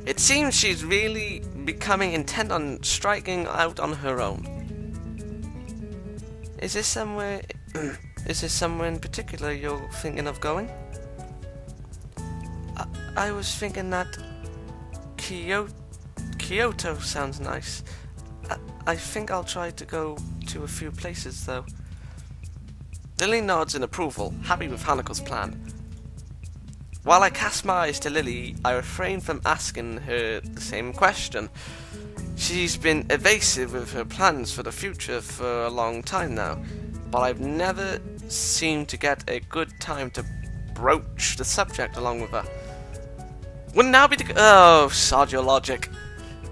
It seems she's really becoming intent on striking out on her own. Is this somewhere... is this somewhere in particular you're thinking of going? I was thinking that Kyoto sounds nice. I think I'll try to go to a few places, though. Lilly nods in approval, happy with Hanako's plan. While I cast my eyes to Lilly, I refrain from asking her the same question. She's been evasive with her plans for the future for a long time now, but I've never seemed to get a good time to broach the subject along with her. Wouldn't now be the... Oh, sod your logic.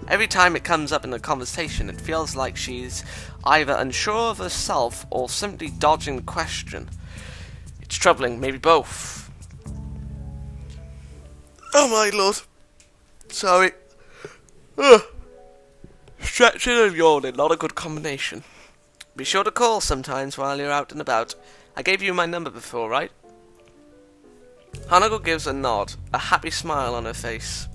Every time it comes up in the conversation, it feels like she's either unsure of herself or simply dodging the question. It's troubling, maybe both. Oh my lord. Sorry. Stretching and yawning, not a good combination. Be sure to call sometimes while you're out and about. I gave you my number before, right? Hanako gives a nod, a happy smile on her face.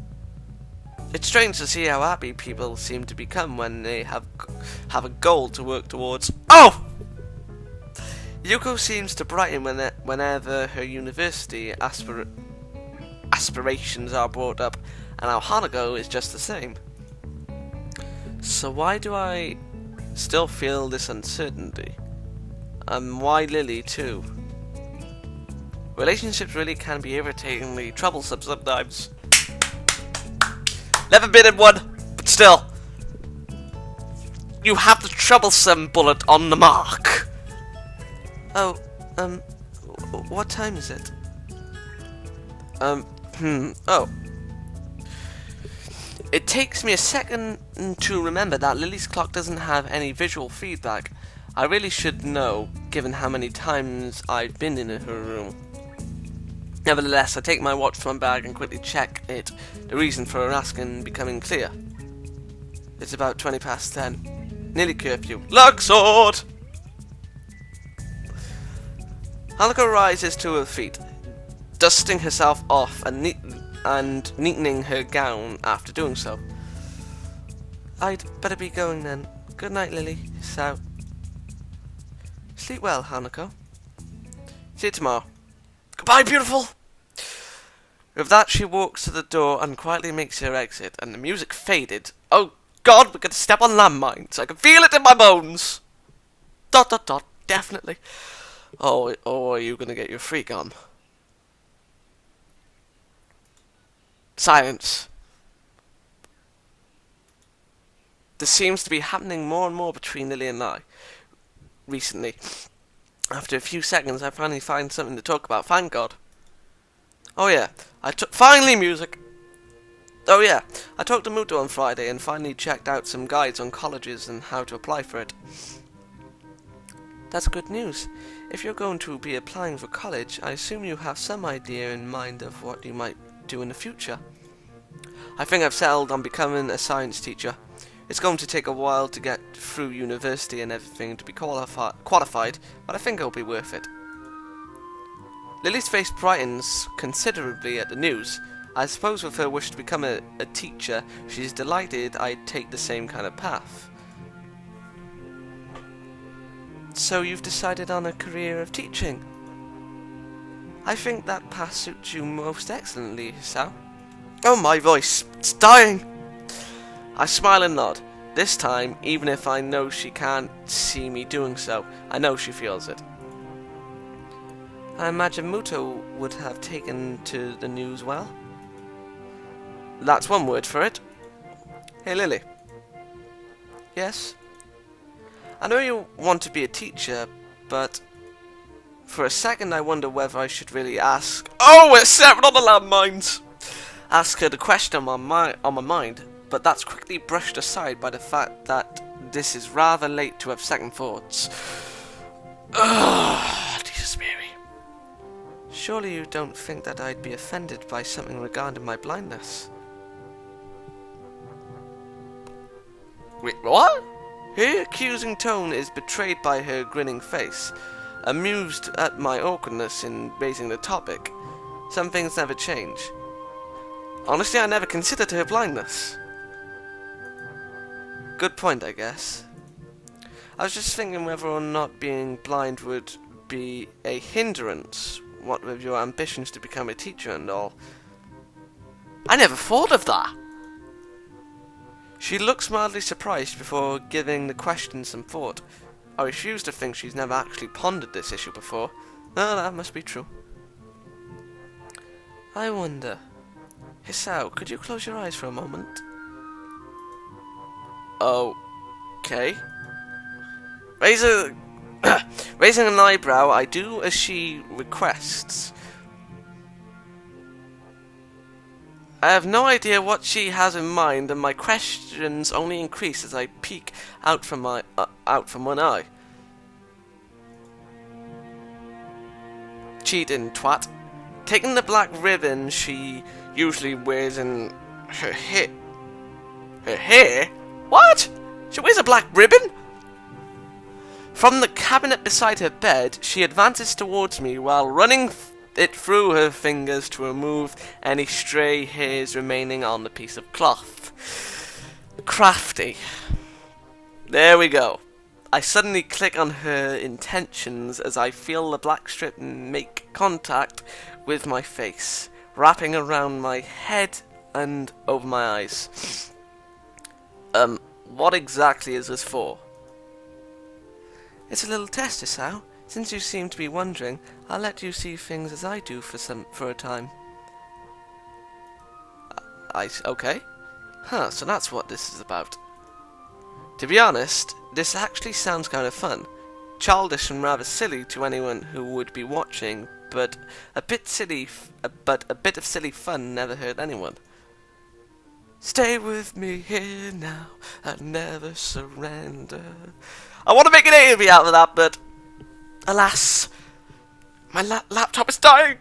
It's strange to see how happy people seem to become when they have a goal to work towards. Oh! Yuko seems to brighten whenever her university aspirations are brought up, and now Hanako is just the same. So why do I still feel this uncertainty? And why Lilly too? Relationships really can be irritatingly troublesome sometimes. Never been in one, but still. You have the troublesome bullet on the mark. Oh, what time is it? Oh. It takes me a second to remember that Lily's clock doesn't have any visual feedback. I really should know, given how many times I've been in her room. Nevertheless, I take my watch from my bag and quickly check it, the reason for her asking becoming clear. It's about 20 past 10. Nearly curfew. Luxord! Hanako rises to her feet, dusting herself off and neatening her gown after doing so. I'd better be going then. Good night, Lilly. So. Sleep well, Hanako. See you tomorrow. Goodbye, beautiful! With that, she walks to the door and quietly makes her exit, and the music faded. Oh god, we're gonna step on landmines. I can feel it in my bones! ... Definitely. Oh, are you gonna get your FrEaK on? Silence. This seems to be happening more and more between Lilly and I recently. After a few seconds, I finally find something to talk about. Thank God. Oh yeah, finally music. Oh yeah, I talked to Muto on Friday and finally checked out some guides on colleges and how to apply for it. That's good news. If you're going to be applying for college, I assume you have some idea in mind of what you might do in the future. I think I've settled on becoming a science teacher. It's going to take a while to get through university and everything to be qualified, but I think it'll be worth it. Lily's face brightens considerably at the news. I suppose with her wish to become a teacher, she's delighted I'd take the same kind of path. So you've decided on a career of teaching? I think that path suits you most excellently, Sal. Oh, my voice, it's dying! I smile and nod. This time, even if I know she can't see me doing so, I know she feels it. I imagine Muto would have taken to the news well. That's one word for it. Hey, Lilly. Yes? I know you want to be a teacher, but for a second I wonder whether I should really ask... Oh, we're stepping on the landmines! Ask her the question on my mind, but that's quickly brushed aside by the fact that this is rather late to have second thoughts. Ugh, Jesus Mary. Surely you don't think that I'd be offended by something regarding my blindness? Wait, what? Her accusing tone is betrayed by her grinning face. Amused at my awkwardness in raising the topic. Some things never change. Honestly, I never considered her blindness. Good point, I guess. I was just thinking whether or not being blind would be a hindrance, what with your ambitions to become a teacher and all. I never thought of that! She looks mildly surprised before giving the question some thought. I refuse to think she's never actually pondered this issue before. No, that must be true. I wonder... Hisao, could you close your eyes for a moment? Okay. Raising an eyebrow, I do as she requests. I have no idea what she has in mind, and my questions only increase as I peek out from one eye. Cheating twat. Taking the black ribbon she usually wears in her hair. Her hair? What? She wears a black ribbon? From the cabinet beside her bed, she advances towards me while running it through her fingers to remove any stray hairs remaining on the piece of cloth. Crafty. There we go. I suddenly click on her intentions as I feel the black strip make contact with my face, wrapping around my head and over my eyes. What exactly is this for? It's a little test, Hisao. Since you seem to be wondering, I'll let you see things as I do for a time. Okay. Huh, so that's what this is about. To be honest, this actually sounds kind of fun. Childish and rather silly to anyone who would be watching, but a bit of silly fun never hurt anyone. Stay with me here now, I'll never surrender. I want to make an A out of that, but alas, my laptop is dying.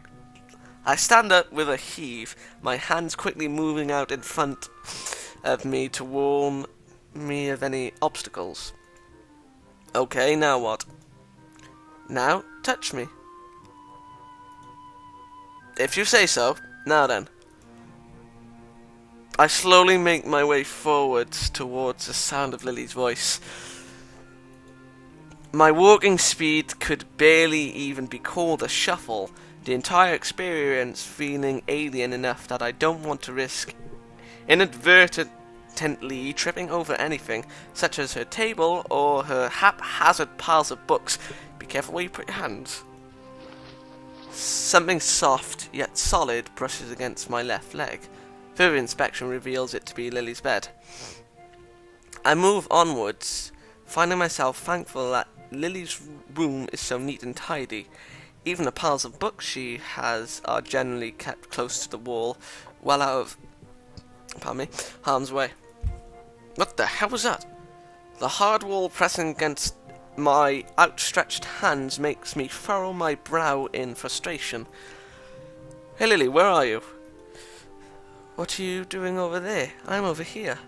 I stand up with a heave, my hands quickly moving out in front of me to warn me of any obstacles. Okay, now what? Now, touch me. If you say so. Now then. I slowly make my way forwards towards the sound of Lilly's voice. My walking speed could barely even be called a shuffle, the entire experience feeling alien enough that I don't want to risk inadvertently tripping over anything, such as her table or her haphazard piles of books. Be careful where you put your hands. Something soft yet solid brushes against my left leg. Further inspection reveals it to be Lilly's bed. I move onwards, finding myself thankful that Lilly's room is so neat and tidy. Even the piles of books she has are generally kept close to the wall, well out of harm's way. What the hell was that? The hard wall pressing against my outstretched hands makes me furrow my brow in frustration. Hey Lilly, where are you? What are you doing over there? I'm over here.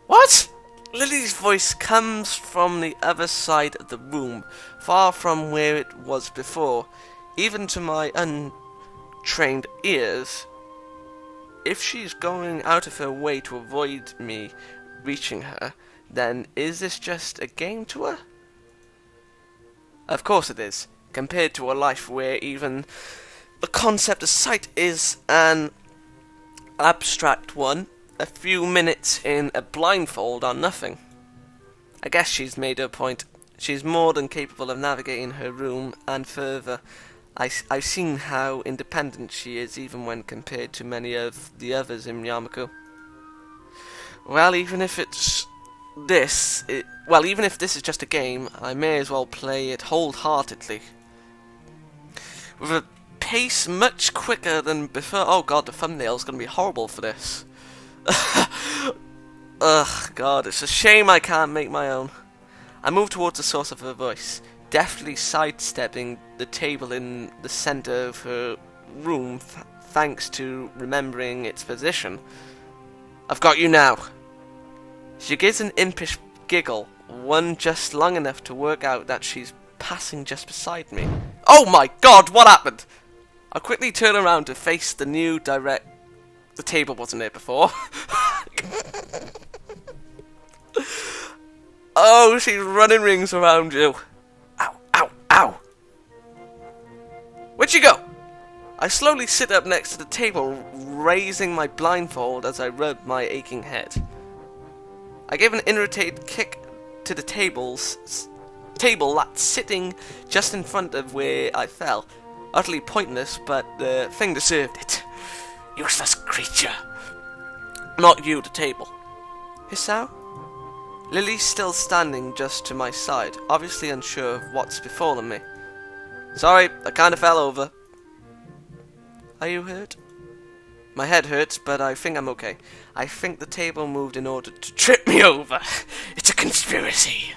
What? Lilly's voice comes from the other side of the room, far from where it was before, even to my untrained ears. If she's going out of her way to avoid me reaching her, then is this just a game to her? Of course it is, compared to a life where even the concept of sight is an abstract one. A few minutes in a blindfold are nothing. I guess she's made her point. She's more than capable of navigating her room, and further, I've seen how independent she is even when compared to many of the others in Yamaku. Well, even if this is just a game, I may as well play it wholeheartedly. With a pace much quicker than before. Oh god, the thumbnail's gonna be horrible for this. Ugh, god, it's a shame I can't make my own. I move towards the source of her voice, deftly sidestepping the table in the center of her room thanks to remembering its position. I've got you now. She gives an impish giggle, one just long enough to work out that she's passing just beside me. Oh my god, what happened? I quickly turn around to face the new the table wasn't there before. Oh, she's running rings around you. Ow, ow, ow. Where'd she go? I slowly sit up next to the table, raising my blindfold as I rub my aching head. I give an irritated kick to the table that's sitting just in front of where I fell. Utterly pointless, but the thing deserved it. Useless creature. Not you, the table. Hisao? Lily's still standing just to my side, obviously unsure of what's befallen me. Sorry, I kinda fell over. Are you hurt? My head hurts, but I think I'm okay. I think the table moved in order to trip me over. It's a conspiracy.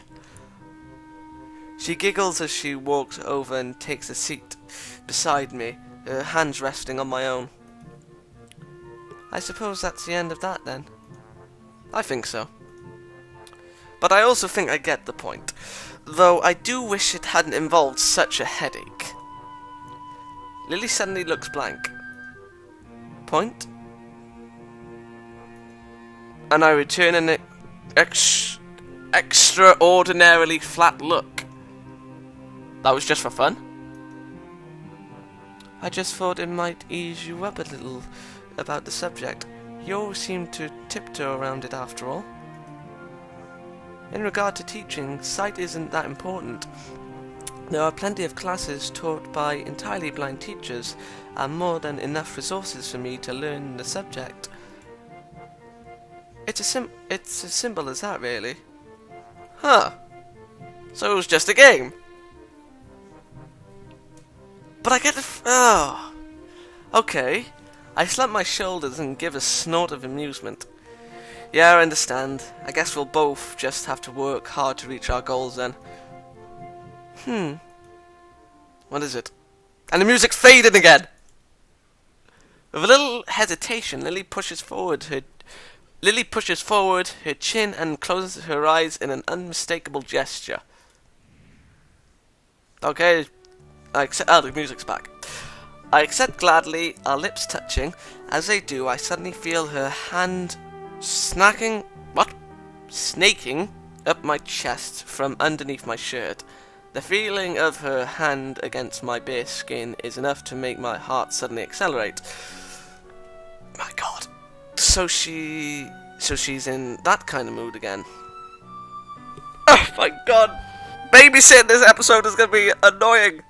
She giggles as she walks over and takes a seat beside me, her hands resting on my own. I suppose that's the end of that, then. I think so. But I also think I get the point, though I do wish it hadn't involved such a headache. Lily suddenly looks blank. Point? And I return an extraordinarily flat look. That was just for fun? I just thought it might ease you up a little about the subject. You always seem to tiptoe around it after all. In regard to teaching, sight isn't that important. There are plenty of classes taught by entirely blind teachers, and more than enough resources for me to learn the subject. It's as simple as that, really. Huh. So it was just a game. But I get the oh. Okay. I slump my shoulders and give a snort of amusement. Yeah, I understand. I guess we'll both just have to work hard to reach our goals then. What is it? And the music's fading again! With a little hesitation, Lily pushes forward her chin and closes her eyes in an unmistakable gesture. Okay, I accept. Oh, the music's back. I accept gladly, our lips touching. As they do, I suddenly feel her hand snaking up my chest from underneath my shirt. The feeling of her hand against my bare skin is enough to make my heart suddenly accelerate. My God. So she's in that kind of mood again. Oh my God. Babysitting this episode is going to be annoying.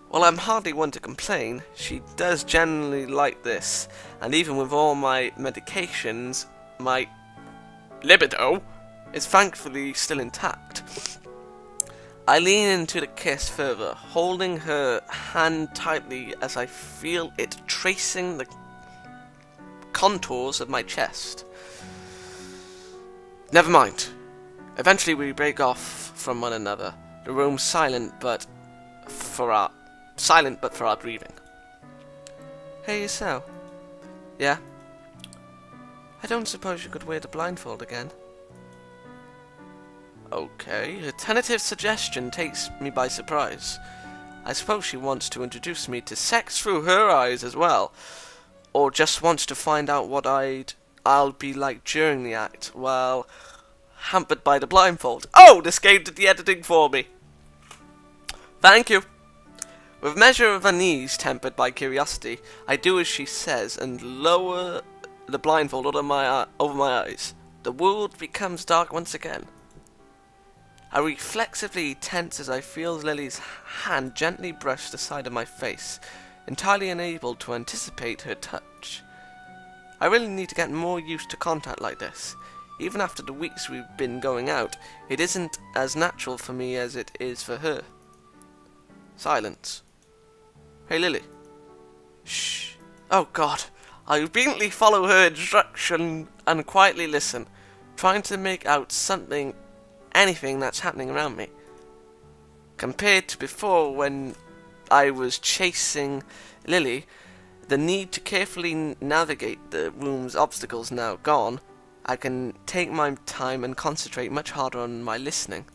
Well, I'm hardly one to complain. She does generally like this, and even with all my medications, my libido is thankfully still intact. I lean into the kiss further, holding her hand tightly as I feel it tracing the contours of my chest. Never mind. Eventually we break off from one another, the room silent but for our breathing. Hey, Isao. Yeah? I don't suppose you could wear the blindfold again. Okay, her tentative suggestion takes me by surprise. I suppose she wants to introduce me to sex through her eyes as well, or just wants to find out what I'll be like during the act, while hampered by the blindfold. Oh, this game did the editing for me. Thank you. With a measure of unease tempered by curiosity, I do as she says and lower the blindfold over my eyes. The world becomes dark once again. I reflexively tense as I feel Lily's hand gently brush the side of my face, entirely unable to anticipate her touch. I really need to get more used to contact like this. Even after the weeks we've been going out, it isn't as natural for me as it is for her. Silence. Hey, Lily. Shh. Oh, God. I obediently follow her instruction and quietly listen, trying to make out anything that's happening around me. Compared to before when I was chasing Lily, the need to carefully navigate the room's obstacles now gone, I can take my time and concentrate much harder on my listening.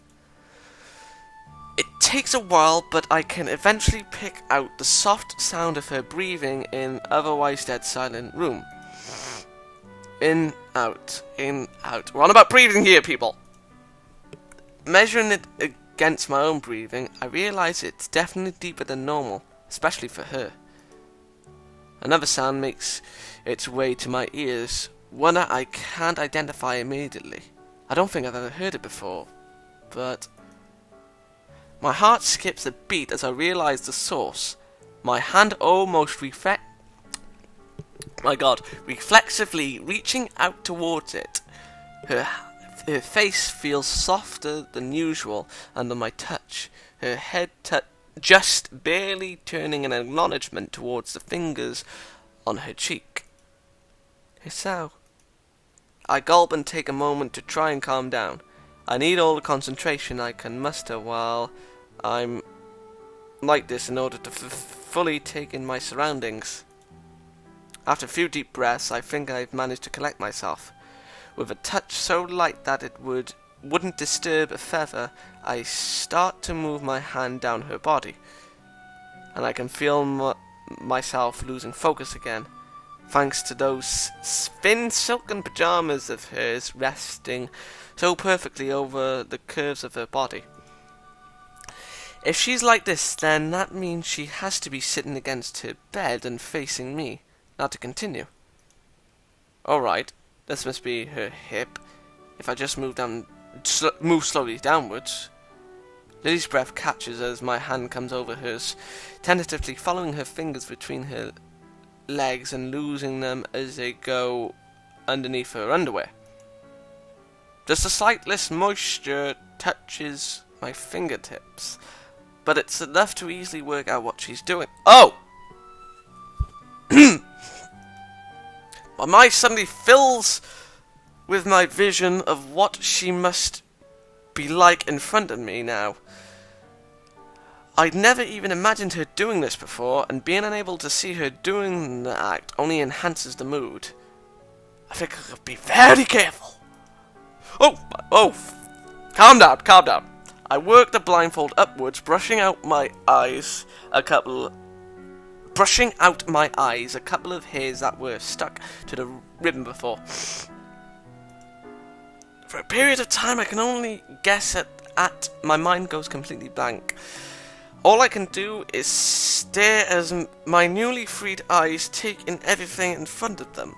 It takes a while, but I can eventually pick out the soft sound of her breathing in an otherwise dead silent room. In, out, in, out. We're on about breathing here, people! Measuring it against my own breathing, I realise it's definitely deeper than normal, especially for her. Another sound makes its way to my ears, one that I can't identify immediately. I don't think I've ever heard it before, but... My heart skips a beat as I realise the source. My hand almost reflexively reaching out towards it. Her face feels softer than usual under my touch, her head just barely turning an acknowledgement towards the fingers on her cheek. Hisao. I gulp and take a moment to try and calm down. I need all the concentration I can muster while I'm like this in order to fully take in my surroundings. After a few deep breaths, I think I've managed to collect myself. With a touch so light that it wouldn't disturb a feather, I start to move my hand down her body, and I can feel myself losing focus again, thanks to those thin silken pajamas of hers resting so perfectly over the curves of her body. If she's like this, then that means she has to be sitting against her bed and facing me. Now to continue. Alright, this must be her hip. If I just move slowly downwards. Lily's breath catches as my hand comes over hers, tentatively following her fingers between her legs and losing them as they go underneath her underwear. Just the slightest moisture touches my fingertips, but it's enough to easily work out what she's doing. Oh! My mind suddenly fills with my vision of what she must be like in front of me now. I'd never even imagined her doing this before, and being unable to see her doing the act only enhances the mood. I think I could be very careful. Oh, calm down. I work the blindfold upwards, brushing out my eyes a couple of hairs that were stuck to the ribbon before. For a period of time I can only guess at my mind goes completely blank. All I can do is stare as my newly freed eyes take in everything in front of them.